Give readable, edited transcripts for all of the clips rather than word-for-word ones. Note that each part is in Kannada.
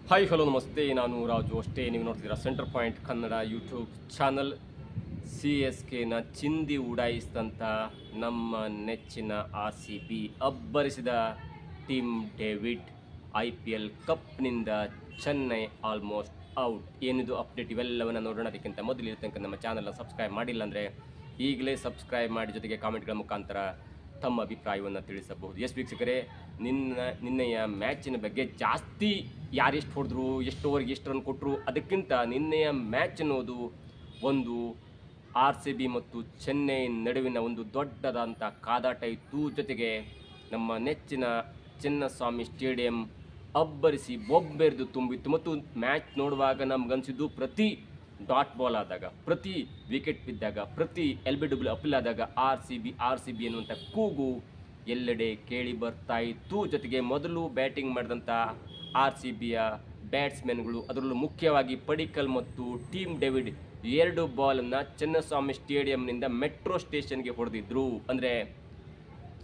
ಹಾಯ್ ಹಲೋ ನಮಸ್ತೆ, ನಾನು ರಾಜು. ಅಷ್ಟೇ ನೀವು ನೋಡ್ತಿದ್ದೀರಾ centre point Kannada YouTube channel. CSKನ ಚಿಂದಿ ಉಡಾಯಿಸಿದಂಥ ನಮ್ಮ ನೆಚ್ಚಿನ RCB ಅಬ್ಬರಿಸಿದ ಟೀಮ್ ಡೇವಿಡ್ IPL ಕಪ್ನಿಂದ ಚೆನ್ನೈ ಆಲ್ಮೋಸ್ಟ್ ಔಟ್. ಏನಿದು ಅಪ್ಡೇಟ್, ಇವೆಲ್ಲವನ್ನು ನೋಡೋಣ. ಅದಕ್ಕಿಂತ ಮೊದಲು ತನಕ ನಮ್ಮ ಚಾನಲ್ನ ಸಬ್ಸ್ಕ್ರೈಬ್ ಮಾಡಿಲ್ಲ ಅಂದರೆ ಈಗಲೇ ಸಬ್ಸ್ಕ್ರೈಬ್ ಮಾಡಿ, ಜೊತೆಗೆ ಕಾಮೆಂಟ್ಗಳ ಮುಖಾಂತರ ತಮ್ಮ ಅಭಿಪ್ರಾಯವನ್ನು ತಿಳಿಸಬಹುದು. ಎಸ್ ವೀಕ್ಷಕರೇ, ನಿನ್ನೆಯ ಮ್ಯಾಚಿನ ಬಗ್ಗೆ ಜಾಸ್ತಿ ಯಾರೆಷ್ಟು ಹೊಡೆದ್ರು, ಎಷ್ಟು ಓವರ್ಗೆ ಎಷ್ಟು ರನ್ ಕೊಟ್ಟರು, ಅದಕ್ಕಿಂತ ನಿನ್ನೆಯ ಮ್ಯಾಚ್ ಅನ್ನೋದು ಒಂದು RCB ಮತ್ತು ಚೆನ್ನೈ ನಡುವಿನ ಒಂದು ದೊಡ್ಡದಾದಂಥ ಕಾದಾಟ ಇತ್ತು. ಜೊತೆಗೆ ನಮ್ಮ ನೆಚ್ಚಿನ ಚಿನ್ನಸ್ವಾಮಿ ಸ್ಟೇಡಿಯಂ ಅಬ್ಬರಿಸಿ ಬೊಬ್ಬೆರೆದು ತುಂಬಿತ್ತು. ಮತ್ತು ಮ್ಯಾಚ್ ನೋಡುವಾಗ ನಮ್ಗನ್ಸಿದ್ದು ಪ್ರತಿ ಡಾಟ್ ಬಾಲ್ ಆದಾಗ, ಪ್ರತಿ ವಿಕೆಟ್ ಬಿದ್ದಾಗ, ಪ್ರತಿ LBW ಅಪೀಲ್ ಆದಾಗ RCB ಎನ್ನುವಂಥ ಕೂಗು ಎಲ್ಲೆಡೆ ಕೇಳಿ ಬರ್ತಾ ಇತ್ತು. ಜೊತೆಗೆ ಮೊದಲು ಬ್ಯಾಟಿಂಗ್ ಮಾಡಿದಂಥ RCBಯ ಬ್ಯಾಟ್ಸ್ಮನ್ಗಳು, ಅದರಲ್ಲೂ ಮುಖ್ಯವಾಗಿ ಪಡಿಕ್ಕಲ್ ಮತ್ತು ಟೀಮ್ ಡೇವಿಡ್ 2 ಬಾಲನ್ನು ಚಿನ್ನಸ್ವಾಮಿ ಸ್ಟೇಡಿಯಂನಿಂದ ಮೆಟ್ರೋ ಸ್ಟೇಷನ್ಗೆ ಹೊಡೆದಿದ್ರು. ಅಂದರೆ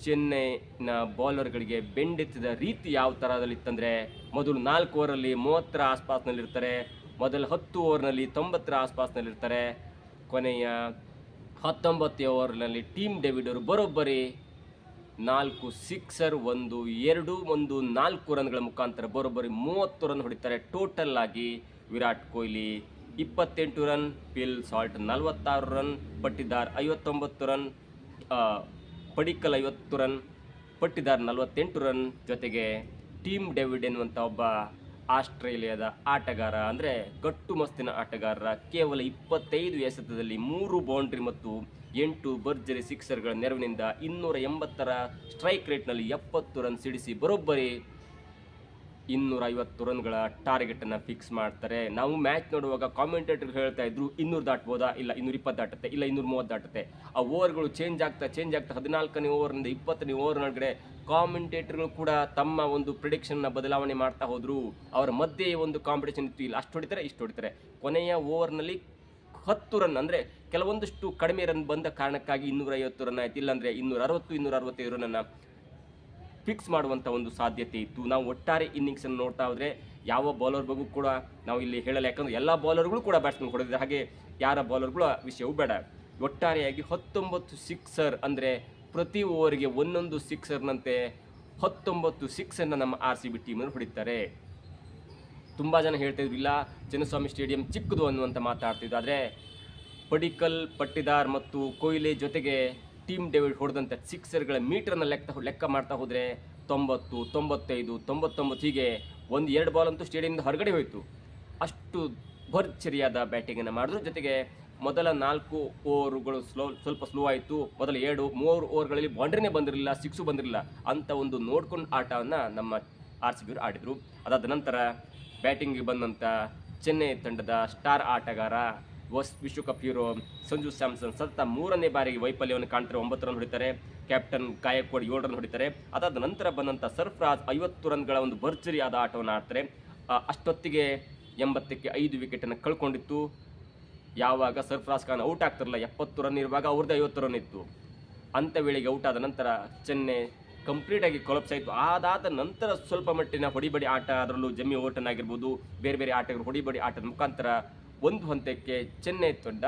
ಚೆನ್ನೈನ ಬೌಲರ್ಗಳಿಗೆ ಬೆಂಡೆತ್ತಿದ ರೀತಿ ಯಾವ ಥರದಲ್ಲಿತ್ತಂದರೆ, ಮೊದಲು 4 ಓವರಲ್ಲಿ 30ರ ಆಸ್ಪಾಸ್ನಲ್ಲಿರ್ತಾರೆ, ಮೊದಲ 10 ಓವರ್ನಲ್ಲಿ 90ರ ಆಸ್ಪಾಸ್ನಲ್ಲಿರ್ತಾರೆ, ಕೊನೆಯ 19ನೇ ಓವರ್ನಲ್ಲಿ ಟೀಮ್ ಡೇವಿಡ್ ಅವರು ಬರೋಬ್ಬರಿ 4 ಸಿಕ್ಸರ್, 1 2 1 4 ರನ್ಗಳ ಮುಖಾಂತರ ಬರೋಬ್ಬರಿ 30 ರನ್ ಹೊಡಿತಾರೆ. ಟೋಟಲ್ ಆಗಿ Virat Kohli 28 run, Phil Salt 46 run, Patidar 59 run, Padikkal 50 run, Patidar 48 run. ಜೊತೆಗೆ ಟೀಮ್ ಡೇವಿಡ್ ಎನ್ನುವಂಥ ಒಬ್ಬ ಆಸ್ಟ್ರೇಲಿಯಾದ ಆಟಗಾರ, ಅಂದರೆ ಗಟ್ಟು ಮಸ್ತಿನ ಆಟಗಾರರ ಕೇವಲ 25 ಎಸೆತದಲ್ಲಿ 3 ಬೌಂಡ್ರಿ ಮತ್ತು 8 ಭರ್ಜರಿ ಸಿಕ್ಸರ್ಗಳ ನೆರವಿನಿಂದ 280ರ ಸ್ಟ್ರೈಕ್ ರೇಟ್ನಲ್ಲಿ 70 ರನ್ ಸಿಡಿಸಿ ಬರೋಬ್ಬರಿ 250 ರನ್ಗಳ ಟಾರ್ಗೆಟನ್ನು ಫಿಕ್ಸ್ ಮಾಡ್ತಾರೆ. ನಾವು ಮ್ಯಾಚ್ ನೋಡುವಾಗ ಕಾಮೆಂಟೇಟರ್ ಹೇಳ್ತಾ ಇದ್ರು 200 ದಾಟ್ಬೋದಾ, ಇಲ್ಲ 220 ದಾಟುತ್ತೆ, ಇಲ್ಲ 230 ದಾಟುತ್ತೆ. ಆ ಓವರ್ಗಳು ಚೇಂಜ್ ಆಗ್ತಾ 14ನೇ ಓವರ್ನಿಂದ 20ನೇ ಓವರ್ನೊಳಗಡೆ ಕಾಮೆಂಟೇಟರ್ಗಳು ಕೂಡ ತಮ್ಮ ಒಂದು ಪ್ರಿಡಿಕ್ಷನ್ನ ಬದಲಾವಣೆ ಮಾಡ್ತಾ ಹೋದರು. ಅವರ ಮಧ್ಯೆ ಒಂದು ಕಾಂಪಿಟೇಷನ್ ಇತ್ತು, ಇಲ್ಲ ಅಷ್ಟು ಹೊಡಿತಾರೆ ಇಷ್ಟು ಹೊಡಿತಾರೆ. ಕೊನೆಯ ಓವರ್ನಲ್ಲಿ 10 ರನ್, ಅಂದರೆ ಕೆಲವೊಂದಷ್ಟು ಕಡಿಮೆ ರನ್ ಬಂದ ಕಾರಣಕ್ಕಾಗಿ 250 ರನ್ ಆಯಿತು, ಇಲ್ಲಾಂದರೆ 260 265 ರನ್ನನ್ನು ಫಿಕ್ಸ್ ಮಾಡುವಂಥ ಒಂದು ಸಾಧ್ಯತೆ ಇತ್ತು. ನಾವು ಒಟ್ಟಾರೆ ಇನ್ನಿಂಗ್ಸನ್ನು ನೋಡ್ತಾ ಹೋದರೆ ಯಾವ ಬೌಲರ್ ಬಗ್ಗೆ ಕೂಡ ನಾವು ಇಲ್ಲಿ ಹೇಳಲ್ಲ, ಯಾಕಂದರೆ ಎಲ್ಲ ಬೌಲರ್ಗಳು ಕೂಡ ಬ್ಯಾಟ್ಸ್ಮನ್ ಹೊಡೆದಿದ್ದಾರೆ. ಹಾಗೆ ಯಾರ ಬೌಲರ್ಗಳ ವಿಷಯವೂ ಬೇಡ. ಒಟ್ಟಾರೆಯಾಗಿ 19 ಸಿಕ್ಸರ್, ಅಂದರೆ ಪ್ರತಿ ಓವರಿಗೆ ಒಂದೊಂದು ಸಿಕ್ಸರ್ನಂತೆ 19 ಸಿಕ್ಸನ್ನು ನಮ್ಮ RCB ಟೀಮನ್ನು ಹೊಡಿತಾರೆ. ತುಂಬ ಜನ ಹೇಳ್ತಾಯಿದ್ರು ಇಲ್ಲ ಚಿನ್ನಸ್ವಾಮಿ ಸ್ಟೇಡಿಯಂ ಚಿಕ್ಕದು ಅನ್ನುವಂಥ ಮಾತಾಡ್ತಿದ್ರು. ಆದರೆ ಪಡಿಕ್ಕಲ್, ಪಟ್ಟಿದಾರ್ ಮತ್ತು ಕೊಹ್ಲಿ ಜೊತೆಗೆ ಟೀಮ್ ಡೇವಿಡ್ ಹೊಡೆದಂಥ ಸಿಕ್ಸರ್ಗಳ ಮೀಟರ್ನ ಲೆಕ್ಕ ಮಾಡ್ತಾ ಹೋದರೆ 90, 95, 99 ಹೀಗೆ 1-2 ಬಾಲ್ ಅಂತೂ ಸ್ಟೇಡಿಯಂದ ಹೊರಗಡೆ ಹೋಯಿತು. ಅಷ್ಟು ಭರ್ಜರಿಯಾದ ಬ್ಯಾಟಿಂಗನ್ನು ಮಾಡಿದ್ರು. ಜೊತೆಗೆ ಮೊದಲ 4 ಓವರುಗಳು ಸ್ವಲ್ಪ ಸ್ಲೋ ಆಯಿತು. ಮೊದಲ 3 ಓವರ್ಗಳಲ್ಲಿ ಬೌಂಡ್ರಿನೇ ಬಂದಿರಲಿಲ್ಲ, ಸಿಕ್ಸು ಬಂದಿರಲಿಲ್ಲ. ಅಂಥ ಒಂದು ನೋಡ್ಕೊಂಡು ಆಟವನ್ನು ನಮ್ಮ RCB ಆಡಿದರು. ಅದಾದ ನಂತರ ಬ್ಯಾಟಿಂಗಿಗೆ ಬಂದಂಥ ಚೆನ್ನೈ ತಂಡದ ಸ್ಟಾರ್ ಆಟಗಾರ, ವಿಶ್ವಕಪ್ ಹೀರೋ ಸಂಜು ಸ್ಯಾಮ್ಸನ್ ಸತತ 3ನೇ ಬಾರಿಗೆ ವೈಫಲ್ಯವನ್ನು ಕಾಣ್ತಾರೆ. 9 ರನ್ ಹೊಡಿತಾರೆ. ಕ್ಯಾಪ್ಟನ್ ಗಾಯಕ್ವಾಡ್ 7 ರನ್ ಹೊಡಿತಾರೆ. ಅದಾದ ನಂತರ ಬಂದಂಥ ಸರ್ಫರಾಜ್ 50 ರನ್ಗಳ ಒಂದು ಭರ್ಜರಿಯಾದ ಆಟವನ್ನು ಆಡ್ತಾರೆ. ಅಷ್ಟೊತ್ತಿಗೆ 80ಕ್ಕೆ 5 ವಿಕೆಟನ್ನು ಕಳ್ಕೊಂಡಿತ್ತು. ಯಾವಾಗ ಸರ್ಫರಾಜ್ ಖಾನ್ ಔಟ್ ಆಗ್ತಾರಲ್ಲ, 70 ರನ್ ಇರುವಾಗ ಅವ್ರದ್ದು 50 ರನ್ ಇತ್ತು. ಅಂಥ ವೇಳೆಗೆ ಔಟ್ ಆದ ನಂತರ ಚೆನ್ನೈ ಕಂಪ್ಲೀಟಾಗಿ ಕೊಲಾಪ್ಸ್ ಆಯಿತು. ಅದಾದ ನಂತರ ಸ್ವಲ್ಪ ಮಟ್ಟಿನ ಹೊಡಿಬಡಿ ಆಟ, ಅದರಲ್ಲೂ ಜಮ್ಮಿ ಓವರ್ಟನ್ ಆಗಿರ್ಬೋದು, ಬೇರೆ ಬೇರೆ ಆಟಗಳು ಹೊಡಿಬಡಿ ಆಟದ ಮುಖಾಂತರ ಒಂದು ಹಂತಕ್ಕೆ ಚೆನ್ನೈ ತಂಡ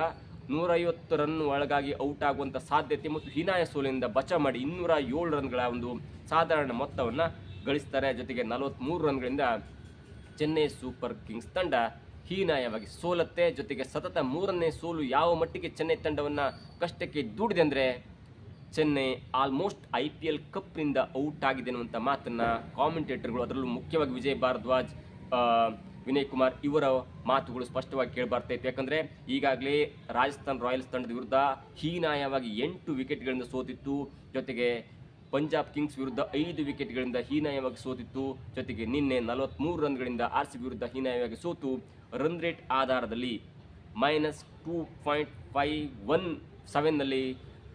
150 ರನ್ ಒಳಗಾಗಿ ಔಟ್ ಆಗುವಂಥ ಸಾಧ್ಯತೆ ಮತ್ತು ಹೀನಾಯ ಸೋಲಿನಿಂದ ಬಚಾವ್ ಮಾಡಿ 207 ರನ್ಗಳ ಒಂದು ಸಾಧಾರಣ ಮೊತ್ತವನ್ನು ಗಳಿಸ್ತಾರೆ. ಜೊತೆಗೆ 43 ರನ್ಗಳಿಂದ ಚೆನ್ನೈ ಸೂಪರ್ ಕಿಂಗ್ಸ್ ತಂಡ ಹೀನಾಯವಾಗಿ ಸೋಲತ್ತೆ. ಜೊತೆಗೆ ಸತತ 3ನೇ ಸೋಲು ಯಾವ ಮಟ್ಟಿಗೆ ಚೆನ್ನೈ ತಂಡವನ್ನು ಕಷ್ಟಕ್ಕೆ ದೂಡಿದೆ ಅಂದರೆ, ಚೆನ್ನೈ ಆಲ್ಮೋಸ್ಟ್ IPL ಕಪ್ನಿಂದ ಔಟ್ ಆಗಿದೆ ಅನ್ನುವಂಥ ಮಾತನ್ನು ಕಾಮೆಂಟೇಟರ್ಗಳು, ಅದರಲ್ಲೂ ಮುಖ್ಯವಾಗಿ ವಿಜಯ್ ಭಾರದ್ವಾಜ್, ವಿನಯ್ ಕುಮಾರ್ ಇವರ ಮಾತುಗಳು ಸ್ಪಷ್ಟವಾಗಿ ಕೇಳಿಬರ್ತಾಯಿತ್ತು. ಯಾಕಂದರೆ ಈಗಾಗಲೇ ರಾಜಸ್ಥಾನ್ ರಾಯಲ್ಸ್ ತಂಡದ ವಿರುದ್ಧ ಹೀನಾಯವಾಗಿ 8 ವಿಕೆಟ್ಗಳಿಂದ ಸೋತಿತ್ತು. ಜೊತೆಗೆ ಪಂಜಾಬ್ ಕಿಂಗ್ಸ್ ವಿರುದ್ಧ 5 ವಿಕೆಟ್ಗಳಿಂದ ಹೀನಾಯವಾಗಿ ಸೋತಿತ್ತು. ಜೊತೆಗೆ ನಿನ್ನೆ 43 ರನ್ಗಳಿಂದ RCB ವಿರುದ್ಧ ಹೀನಾಯವಾಗಿ ಸೋತು ರನ್ ರೇಟ್ ಆಧಾರದಲ್ಲಿ -2.517ನಲ್ಲಿ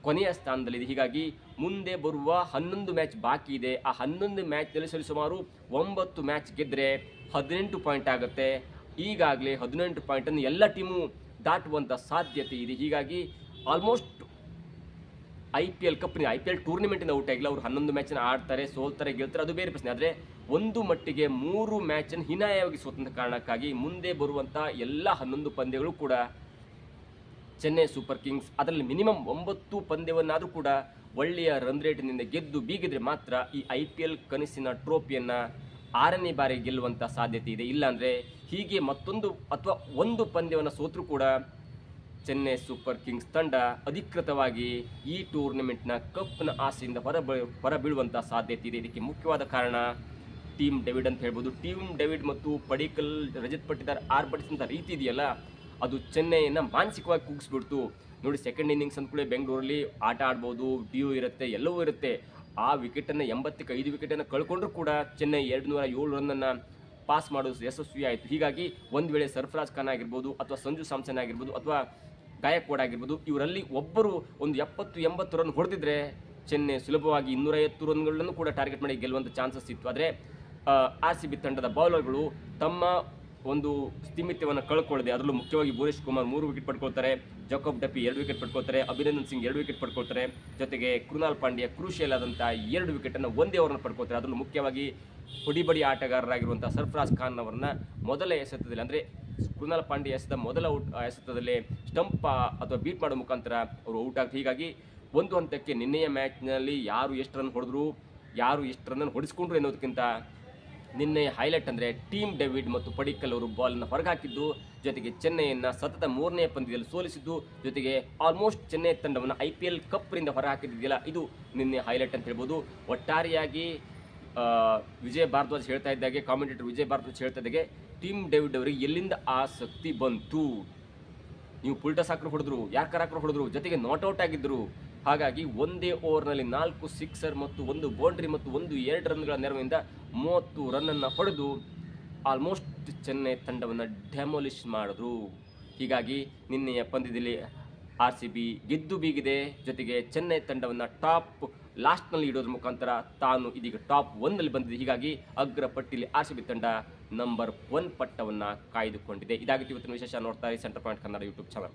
ಕೊನೆಯ ಸ್ಥಾನದಲ್ಲಿದೆ. ಹೀಗಾಗಿ ಮುಂದೆ ಬರುವ 11 ಮ್ಯಾಚ್ ಬಾಕಿ ಇದೆ. ಆ 11 ಮ್ಯಾಚ್ನಲ್ಲಿ ಸರಿಸುಮಾರು 9 ಮ್ಯಾಚ್ ಗೆದ್ದರೆ 18 ಪಾಯಿಂಟ್ ಆಗುತ್ತೆ. ಈಗಾಗಲೇ 18 ಪಾಯಿಂಟನ್ನು ಎಲ್ಲ ಟೀಮು ದಾಟುವಂಥ ಸಾಧ್ಯತೆ ಇದೆ. ಹೀಗಾಗಿ ಆಲ್ಮೋಸ್ಟ್ IPL ಕಪ್ನ IPL ಟೂರ್ನಿಮೆಂಟಿಂದ ಔಟ್ ಆಗಿಲ್ಲ. ಅವರು 11 ಮ್ಯಾಚನ್ನು ಆಡ್ತಾರೆ, ಸೋಲ್ತಾರೆ, ಗೆಲ್ತಾರೆ, ಅದು ಬೇರೆ ಪ್ರಶ್ನೆ. ಆದರೆ ಒಂದು ಮಟ್ಟಿಗೆ 3 ಮ್ಯಾಚನ್ನು ಹೀನಾಯವಾಗಿ ಸೋತಂತ ಕಾರಣಕ್ಕಾಗಿ ಮುಂದೆ ಬರುವಂಥ ಎಲ್ಲ 11 ಪಂದ್ಯಗಳು ಕೂಡ ಚೆನ್ನೈ ಸೂಪರ್ ಕಿಂಗ್ಸ್ ಅದರಲ್ಲಿ ಮಿನಿಮಮ್ 9 ಪಂದ್ಯವನ್ನಾದರೂ ಕೂಡ ಒಳ್ಳೆಯ ರನ್ ರೇಟ್ನಿಂದ ಗೆದ್ದು ಬೀಗಿದ್ರೆ ಮಾತ್ರ ಈ IPL ಕನಸಿನ ಟ್ರೋಫಿಯನ್ನು 6ನೇ ಬಾರಿ ಗೆಲ್ಲುವಂಥ ಸಾಧ್ಯತೆ ಇದೆ. ಇಲ್ಲಾಂದರೆ ಹೀಗೆ ಮತ್ತೊಂದು ಅಥವಾ ಒಂದು ಪಂದ್ಯವನ್ನು ಸೋತರೂ ಕೂಡ ಚೆನ್ನೈ ಸೂಪರ್ ಕಿಂಗ್ಸ್ ತಂಡ ಅಧಿಕೃತವಾಗಿ ಈ ಟೂರ್ನಮೆಂಟ್ನ ಕಪ್ನ ಆಸೆಯಿಂದ ಹೊರಬೀಳುವಂಥ ಸಾಧ್ಯತೆ ಇದೆ. ಇದಕ್ಕೆ ಮುಖ್ಯವಾದ ಕಾರಣ ಟೀಮ್ ಡೇವಿಡ್ ಅಂತ ಹೇಳ್ಬೋದು. ಟೀಮ್ ಡೇವಿಡ್ ಮತ್ತು ಪಡಿಕಲ್, ರಜತ್ ಪಟ್ಟಿದಾರ್ ಆರ್ಭಟಿಸಿದಂಥ ರೀತಿ ಇದೆಯಲ್ಲ, ಅದು ಚೆನ್ನೈಯನ್ನು ಮಾನಸಿಕವಾಗಿ ಕುಗ್ಗಿಸ್ಬಿಡ್ತು. ನೋಡಿ, ಸೆಕೆಂಡ್ ಇನ್ನಿಂಗ್ಸ್ ಅಂದ್ಕೂಡಲೇ ಬೆಂಗಳೂರಲ್ಲಿ ಆಟ ಆಡ್ಬೋದು, ಡಿಯು ಇರುತ್ತೆ, ಎಲ್ಲವೂ ಇರುತ್ತೆ. ಆ ವಿಕೆಟನ್ನು 85 ವಿಕೆಟನ್ನು ಕಳ್ಕೊಂಡ್ರೂ ಕೂಡ ಚೆನ್ನೈ 207 ರನ್ನನ್ನು ಪಾಸ್ ಮಾಡೋದು ಯಶಸ್ವಿ ಆಯಿತು. ಹೀಗಾಗಿ ಒಂದು ವೇಳೆ ಸರ್ಫರಾಜ್ ಖಾನ್ ಆಗಿರ್ಬೋದು ಅಥವಾ ಸಂಜು ಸ್ಯಾಮ್ಸನ್ ಆಗಿರ್ಬೋದು ಅಥವಾ ಗಾಯಕ್ವಾಡ್ ಆಗಿರ್ಬೋದು, ಇವರಲ್ಲಿ ಒಬ್ಬರು ಒಂದು 70-80 ರನ್ ಹೊಡೆದಿದ್ರೆ ಚೆನ್ನೈ ಸುಲಭವಾಗಿ 250 ರನ್ಗಳನ್ನು ಕೂಡ ಟಾರ್ಗೆಟ್ ಮಾಡಿ ಗೆಲ್ಲುವಂಥ ಚಾನ್ಸಸ್ ಇತ್ತು. ಆದರೆ RCB ತಂಡದ ಬೌಲರ್ಗಳು ತಮ್ಮ ಒಂದು ಸ್ಥಿಮಿತ್ಯವನ್ನು ಕಳ್ಕೊಳ್ಳದೆ, ಅದರಲ್ಲೂ ಮುಖ್ಯವಾಗಿ ಭುವನೇಶ್ವರ್ ಕುಮಾರ್ 3 ವಿಕೆಟ್ ಪಡ್ಕೊಳ್ತಾರೆ, ಜಾಕೋಬ್ ಡಫಿ 2 ವಿಕೆಟ್ ಪಡ್ಕೊಳ್ತಾರೆ, ಅಭಿನಂದನ್ ಸಿಂಗ್ 2 ವಿಕೆಟ್ ಪಡ್ಕೊಳ್ತಾರೆ, ಜೊತೆಗೆ ಕೃಣಾಲ್ ಪಾಂಡ್ಯ ಕ್ರೂಷಿಯಲ್ ಆದಂಥ 2 ವಿಕೆಟನ್ನು ಒಂದೇ ಓವರ್ನ ಪಡ್ಕೊಳ್ತಾರೆ. ಅದರಲ್ಲೂ ಮುಖ್ಯವಾಗಿ ಹೊಡಿಬಡಿ ಆಟಗಾರರಾಗಿರುವಂಥ ಸರ್ಫರಾಜ್ ಖಾನ್ ಅವರನ್ನ ಮೊದಲ ಎಸೆತದಲ್ಲಿ, ಅಂದರೆ ಕೃಣಾಲ್ ಪಾಂಡ್ಯ ಎಸೆದ ಮೊದಲ ಎಸೆತದಲ್ಲಿ ಸ್ಟಂಪ್ ಅಥವಾ ಬೀಟ್ ಮಾಡೋ ಮುಖಾಂತರ ಅವರು ಔಟ್ ಆಗ್ತಾರೆ. ಹೀಗಾಗಿ ಒಂದು ಹಂತಕ್ಕೆ ನಿನ್ನೆಯ ಮ್ಯಾಚ್ನಲ್ಲಿ ಯಾರು ಎಷ್ಟು ರನ್ ಹೊಡೆದ್ರು, ಯಾರು ಎಷ್ಟು ರನ್ನನ್ನು ಹೊಡಿಸ್ಕೊಂಡ್ರು ಎನ್ನುವುದಕ್ಕಿಂತ ನಿನ್ನೆ ಹೈಲೈಟ್ ಅಂದರೆ ಟೀಮ್ ಡೇವಿಡ್ ಮತ್ತು ಪಡಿಕ್ಕಲ್ ಅವರು ಬಾಲನ್ನು ಹೊರಗಾಕಿದ್ದು, ಜೊತೆಗೆ ಚೆನ್ನೈಯನ್ನು ಸತತ 3ನೇ ಪಂದ್ಯದಲ್ಲಿ ಸೋಲಿಸಿದ್ದು, ಜೊತೆಗೆ ಆಲ್ಮೋಸ್ಟ್ ಚೆನ್ನೈ ತಂಡವನ್ನು IPL ಕಪ್ರಿಂದ ಹೊರಹಾಕಿದ್ದಿದೆಯಲ್ಲ, ಇದು ನಿನ್ನೆ ಹೈಲೈಟ್ ಅಂತ ಹೇಳ್ಬೋದು. ಒಟ್ಟಾರೆಯಾಗಿ ವಿಜಯ್ ಭಾರದ್ವಾಜ್ ಹೇಳ್ತಾ ಇದ್ದಾಗೆ, ಕಾಮೆಂಟೇಟರ್ ವಿಜಯ್ ಭಾರದ್ವಾಜ್ ಹೇಳ್ತಾ ಇದ್ದಾಗೆ, ಟೀಮ್ ಡೇವಿಡ್ ಅವರಿಗೆ ಎಲ್ಲಿಂದ ಆಸಕ್ತಿ ಬಂತು? ನೀವು ಪುಲ್ಟ ಸಾಕ್ರು ಹೊಡೆದ್ರು, ಯಾರ್ಕರಾಕ್ರು ಹೊಡೆದ್ರು, ಜೊತೆಗೆ ನಾಟ್ಔಟ್ ಆಗಿದ್ದರು. ಹಾಗಾಗಿ ಒಂದೇ ಓವರ್ನಲ್ಲಿ 4 ಸಿಕ್ಸರ್ ಮತ್ತು 1 ಬೌಂಡ್ರಿ ಮತ್ತು 2 ರನ್ಗಳ ನೆರವಿನಿಂದ 30 ರನ್ನನ್ನು ಹೊಡೆದು ಆಲ್ಮೋಸ್ಟ್ ಚೆನ್ನೈ ತಂಡವನ್ನು ಡೆಮೊಲಿಷ್ ಮಾಡಿದ್ರು. ಹೀಗಾಗಿ ನಿನ್ನೆಯ ಪಂದ್ಯದಲ್ಲಿ RCB ಗೆದ್ದು ಬೀಗಿದೆ. ಜೊತೆಗೆ ಚೆನ್ನೈ ತಂಡವನ್ನು ಟಾಪ್ ಲಾಸ್ಟ್ನಲ್ಲಿ ಇಡೋದ್ರ ಮುಖಾಂತರ ತಾನು ಇದೀಗ ಟಾಪ್ 1ನಲ್ಲಿ ಬಂದಿದೆ. ಹೀಗಾಗಿ ಅಗ್ರ ಪಟ್ಟಿಯಲ್ಲಿ RCB ತಂಡ ನಂಬರ್ 1 ಪಟ್ಟವನ್ನು ಕಾಯ್ದುಕೊಂಡಿದೆ. ಇದಾಗಿತ್ತು ಇವತ್ತಿನ ವಿಶೇಷ. ನೋಡ್ತಾ ಇರಿ centre point Kannada YouTube channel.